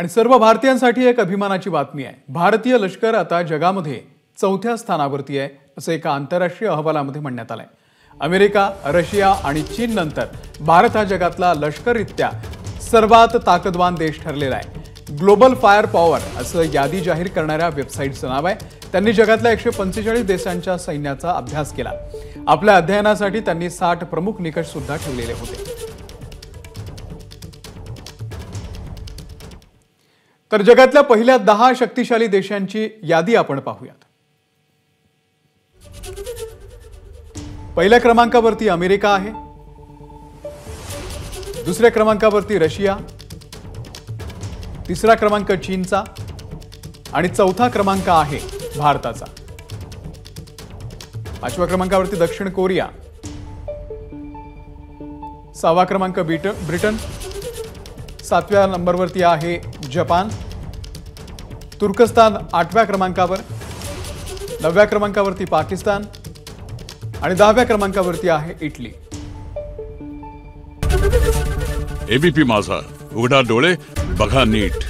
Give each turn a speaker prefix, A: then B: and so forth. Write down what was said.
A: आणि सर्व भारतीयांसाठी एक अभिमानाची बातमी आहे। भारतीय लष्कर आता जगामध्ये 4थ्या स्थानावरती आहे असं एका आंतरराष्ट्रीय अहवालामध्ये म्हणण्यात आलंय। अमेरिका, रशिया आणि चीन नंतर भारत हा जगातला लष्करीत्या सर्वात ताकदवान देश ठरलेला आहे। ग्लोबल फायर पॉवर असं यादी जाहीर करणाऱ्या वेबसाईटचं नाव आहे। त्यांनी जगातल्या 145 देशांच्या सैन्याचा अभ्यास केला। आपल्या अध्ययनासाठी त्यांनी 60 प्रमुख निकष सुद्धा ठेवलेले होते। तर जगातल्या पहिल्या 10 शक्तिशाली देशांची यादी आपण पाहूयात। पहिल्या क्रमांकावरती अमेरिका आहे, दुसऱ्या क्रमांकावरती रशिया, तिसरा क्रमांक चीनचा आणि चौथा क्रमांक आहे भारताचा। पाचव्या क्रमांकावरती दक्षिण कोरिया, सहावा क्रमांक ब्रिटन, सातव्या नंबरवरती आहे जपान, तुर्कस्तान 8व्या क्रमांकावर, 9व्या क्रमांकावरती पाकिस्तान आणि 10व्या क्रमांकावरती आहे इटली।
B: एबीपी माझा, उघडा डोळे बघा नीट।